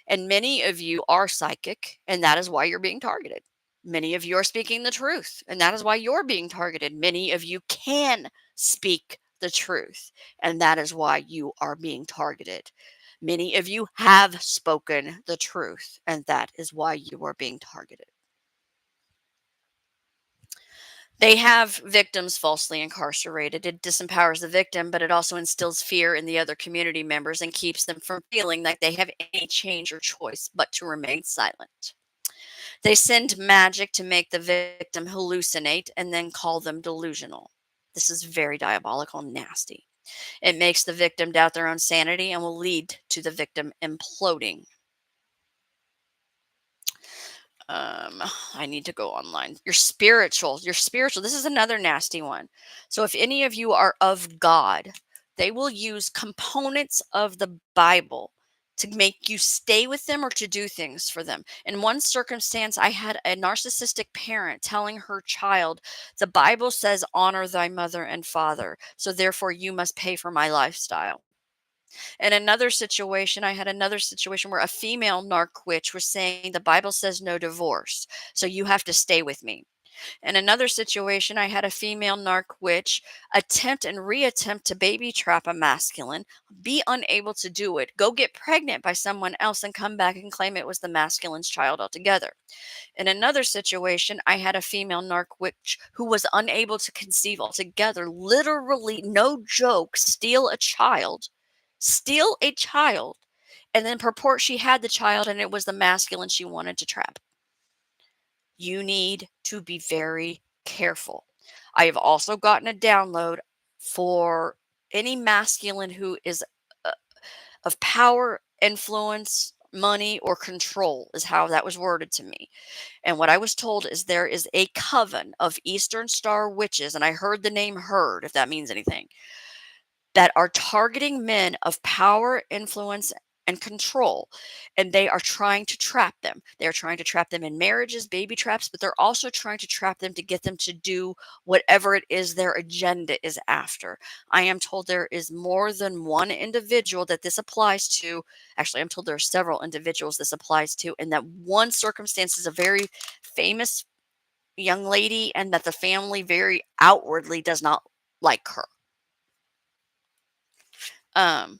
[SPEAKER 1] And many of you are psychic, and that is why you're being targeted. Many of you are speaking the truth, and that is why you're being targeted. Many of you can speak the truth, and that is why you are being targeted. Many of you have spoken the truth, and that is why you are being targeted. They have victims falsely incarcerated. It disempowers the victim, but it also instills fear in the other community members and keeps them from feeling like they have any change or choice but to remain silent. They send magic to make the victim hallucinate and then call them delusional. This is very diabolical and nasty. It makes the victim doubt their own sanity and will lead to the victim imploding. I need to go online. You're spiritual. You're spiritual. This is another nasty one. So if any of you are of God, they will use components of the Bible to make you stay with them or to do things for them. In one circumstance, I had a narcissistic parent telling her child, the Bible says, honor thy mother and father. So therefore, you must pay for my lifestyle. In another situation, I had another situation where a female narc witch was saying the Bible says no divorce, so you have to stay with me. In another situation, I had a female narc witch attempt and reattempt to baby trap a masculine, be unable to do it, go get pregnant by someone else, and come back and claim it was the masculine's child altogether. In another situation, I had a female narc witch who was unable to conceive altogether, literally, no joke, steal a child, and then purport she had the child and it was the masculine she wanted to trap. You need to be very careful. I have also gotten a download for any masculine who is uh, of power, influence, money, or control, is how that was worded to me. And what I was told is there is a coven of Eastern Star witches, and I heard the name Heard, if that means anything, that are targeting men of power, influence, and control. And they are trying to trap them. They're trying to trap them in marriages, baby traps, but they're also trying to trap them to get them to do whatever it is their agenda is after. I am told there is more than one individual that this applies to. Actually, I'm told there are several individuals this applies to, and that one circumstance is a very famous young lady, and that the family very outwardly does not like her. Um,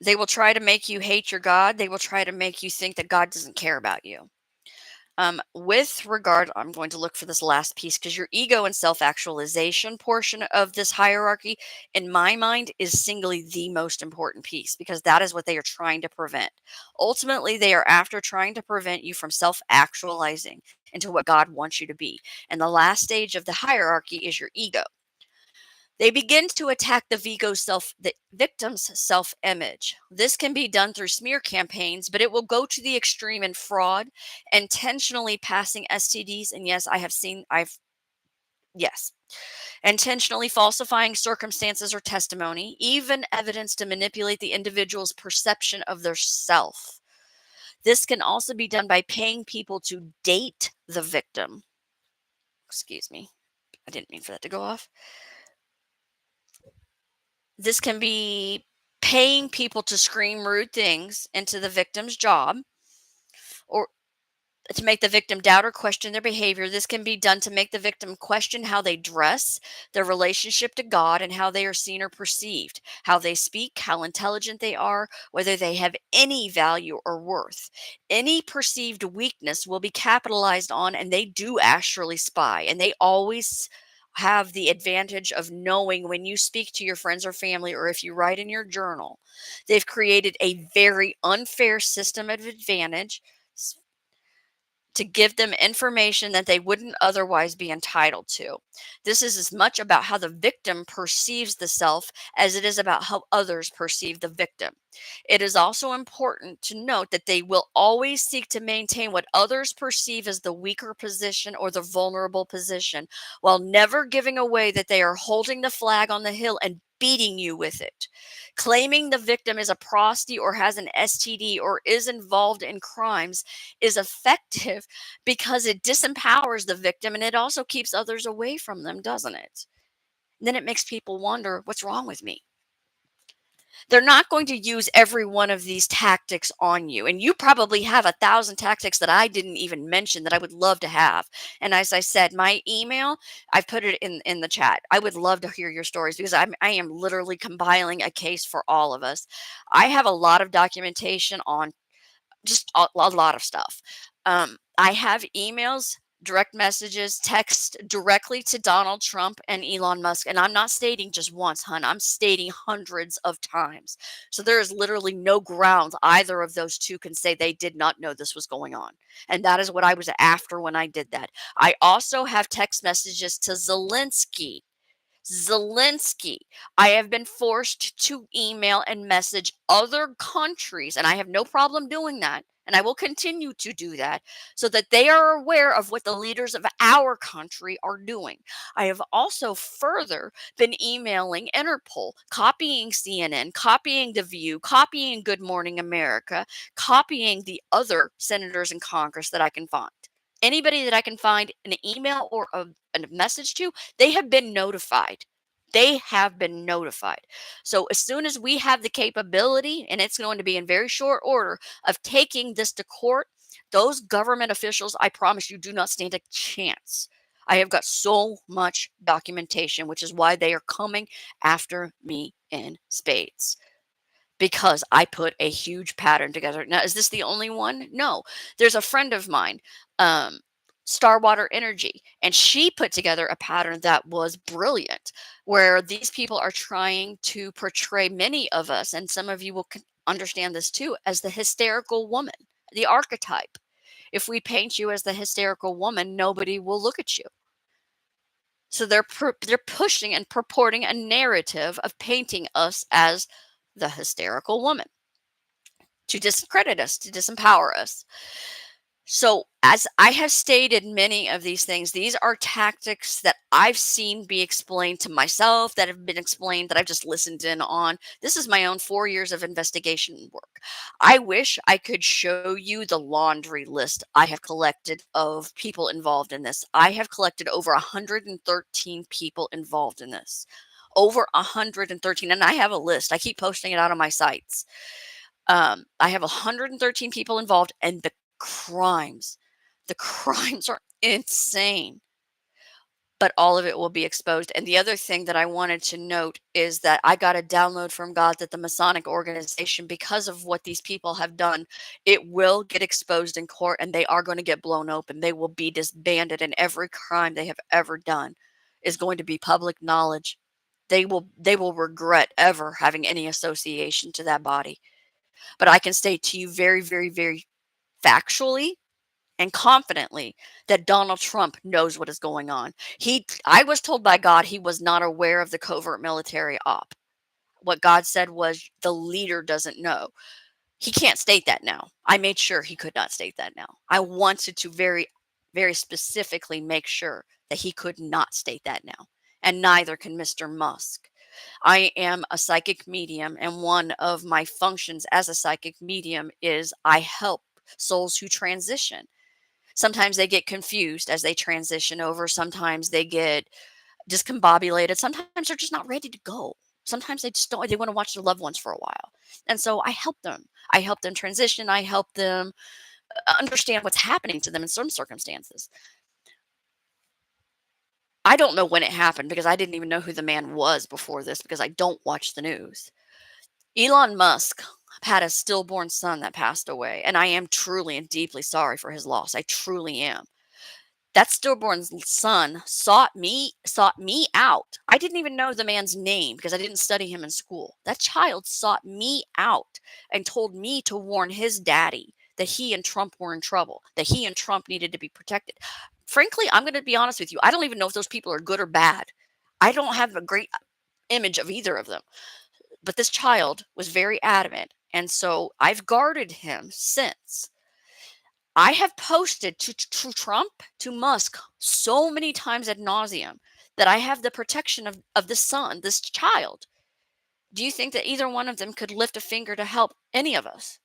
[SPEAKER 1] They will try to make you hate your God. They will try to make you think that God doesn't care about you. With regard, I'm going to look for this last piece because your ego and self actualization portion of this hierarchy, in my mind, is singly the most important piece because that is what they are trying to prevent. Ultimately, they are after trying to prevent you from self actualizing into what God wants you to be. And the last stage of the hierarchy is your ego. They begin to attack the victim's self-image. This can be done through smear campaigns, but it will go to the extreme in fraud, intentionally passing STDs, and yes, yes, intentionally falsifying circumstances or testimony, even evidence to manipulate the individual's perception of their self. This can also be done by paying people to date the victim. Excuse me. I didn't mean for that to go off. This can be paying people to scream rude things into the victim's job, or to make the victim doubt or question their behavior. This can be done to make the victim question how they dress, their relationship to God, and how they are seen or perceived, how they speak, how intelligent they are, whether they have any value or worth. Any perceived weakness will be capitalized on, and they do actually spy, and they always have the advantage of knowing when you speak to your friends or family, or if you write in your journal. They've created a very unfair system of advantage to give them information that they wouldn't otherwise be entitled to. This is as much about how the victim perceives the self as it is about how others perceive the victim. It is also important to note that they will always seek to maintain what others perceive as the weaker position or the vulnerable position, while never giving away that they are holding the flag on the hill and beating you with it. Claiming the victim is a prosty or has an STD or is involved in crimes is effective because it disempowers the victim and it also keeps others away from them, doesn't it? Then it makes people wonder, what's wrong with me? They're not going to use every one of these tactics on you. And you probably have 1,000 tactics that I didn't even mention that I would love to have. And as I said, my email, I've put it in the chat. I would love to hear your stories because I am literally compiling a case for all of us. I have a lot of documentation on just a lot of stuff. I have emails, direct messages, text directly to Donald Trump and Elon Musk. And I'm not stating just once, hun. I'm stating hundreds of times. So there is literally no grounds either of those two can say they did not know this was going on. And that is what I was after when I did that. I also have text messages to Zelensky. Zelensky. I have been forced to email and message other countries, and I have no problem doing that. And I will continue to do that so that they are aware of what the leaders of our country are doing. I have also further been emailing Interpol, copying CNN, copying The View, copying Good Morning America, copying the other senators in Congress that I can find. Anybody that I can find an email or a message to, they have been notified. They have been notified. So as soon as we have the capability, and it's going to be in very short order, of taking this to court, those government officials, I promise you, do not stand a chance. I have got so much documentation, which is why they are coming after me in spades because I put a huge pattern together. Now, is this the only one? No. There's a friend of mine, um, Starwater Energy, and she put together a pattern that was brilliant, where these people are trying to portray many of us, and some of you will understand this too, as the hysterical woman, the archetype. If we paint you as the hysterical woman, nobody will look at you. So they're pushing and purporting a narrative of painting us as the hysterical woman to discredit us, to disempower us. So, as I have stated many of these things, these are tactics that I've seen be explained to myself, that have been explained, that I've just listened in on. This is my own 4 years of investigation work. I wish I could show you the laundry list I have collected of people involved in this. I have collected over 113 people involved in this. Over 113. And I have a list. I keep posting it out on my sites. I have 113 people involved, and the crimes are insane, but all of it will be exposed. And the other thing that I wanted to note is that I got a download from God that the Masonic organization, because of what these people have done, it will get exposed in court and they are going to get blown open. They will be disbanded, and every crime they have ever done is going to be public knowledge. They will regret ever having any association to that body. But I can state to you very, very, very factually and confidently that Donald Trump knows what is going on. I was told by God he was not aware of the covert military op. What God said was the leader doesn't know. He can't state that now. I made sure he could not state that now. I wanted to very, very specifically make sure that he could not state that now. And neither can Mr. Musk. I am a psychic medium, and one of my functions as a psychic medium is I help souls who transition. Sometimes they get confused as they transition over. Sometimes they get discombobulated. Sometimes they're just not ready to go. Sometimes they just don't, they want to watch their loved ones for a while. And so I help them. I help them transition. I help them understand what's happening to them in some circumstances. I don't know when it happened because I didn't even know who the man was before this because I don't watch the news. Elon Musk had a stillborn son that passed away, and I am truly and deeply sorry for his loss. I truly am. That stillborn son sought me out. I didn't even know the man's name because I didn't study him in school. That child sought me out and told me to warn his daddy that he and Trump were in trouble, that he and Trump needed to be protected. Frankly, I'm going to be honest with you. I don't even know if those people are good or bad. I don't have a great image of either of them. But this child was very adamant. And so I've guarded him since. I have posted to Trump, to Musk, so many times ad nauseum that I have the protection of this son, this child. Do you think that either one of them could lift a finger to help any of us?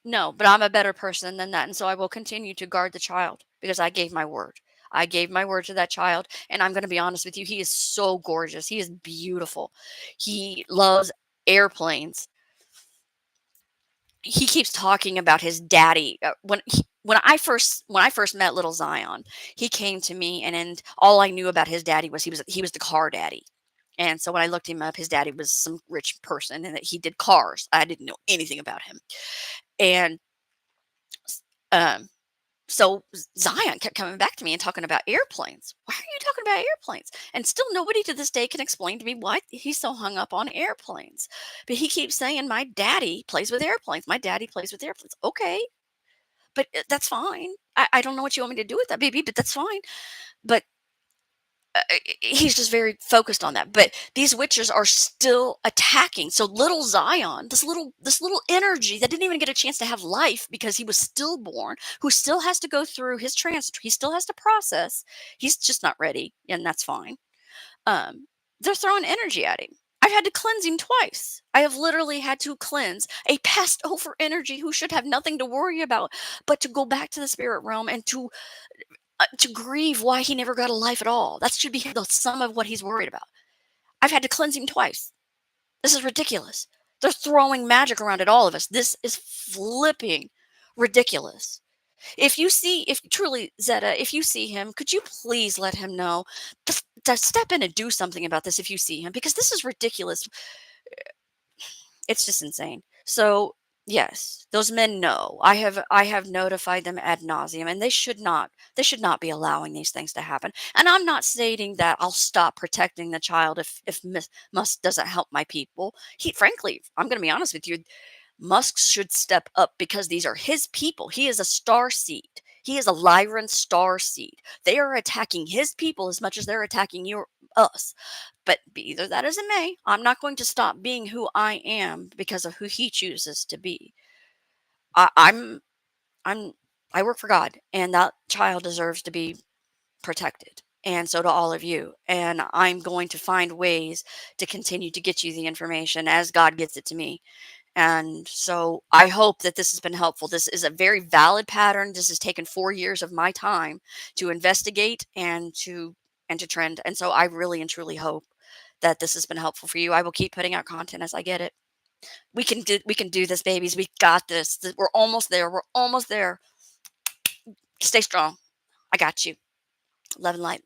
[SPEAKER 1] No, but I'm a better person than that. And so I will continue to guard the child because I gave my word. I gave my word to that child. And I'm going to be honest with you. He is so gorgeous. He is beautiful. He loves airplanes. He keeps talking about his daddy. When I first met little Zion, he came to me, and all I knew about his daddy was he was the car daddy. And so when I looked him up, his daddy was some rich person, and that he did cars. I didn't know anything about him. And um, so Zion kept coming back to me and talking about airplanes. Why are you talking about airplanes? And still nobody to this day can explain to me why he's so hung up on airplanes. But he keeps saying, my daddy plays with airplanes. My daddy plays with airplanes. Okay, but that's fine. I don't know what you want me to do with that, baby, but that's fine. But he's just very focused on that. But these witches are still attacking. So little Zion, this little energy that didn't even get a chance to have life because he was stillborn, who still has to go through his he still has to process. He's just not ready, and that's fine. Um, they're throwing energy at him. I've had to cleanse him twice. I have literally had to cleanse a passed over energy who should have nothing to worry about, but to go back to the spirit realm and to grieve why he never got a life at all. That should be the sum of what he's worried about. I've had to cleanse him twice. This is ridiculous. They're throwing magic around at all of us. This is flipping ridiculous. If truly, Zeta, if you see him, could you please let him know to step in and do something about this if you see him? Because this is ridiculous. It's just insane. So yes, those men know. I have notified them ad nauseum, and they should not be allowing these things to happen. And I'm not stating that I'll stop protecting the child if Musk doesn't help my people. He, frankly, I'm going to be honest with you. Musk should step up because these are his people. He is a star seed. He is a Lyran star seed. They are attacking his people as much as they're attacking us. But be either that as it may, I'm not going to stop being who I am because of who he chooses to be. I, I'm I'm I work for God, and that child deserves to be protected. And so do all of you. And I'm going to find ways to continue to get you the information as God gets it to me. And so I hope that this has been helpful. This is a very valid pattern. This has taken 4 years of my time to investigate and to trend. And so I really and truly hope that this has been helpful for you. I will keep putting out content as I get it. We can do this, babies. We got this. We're almost there. We're almost there. Stay strong. I got you. Love and light.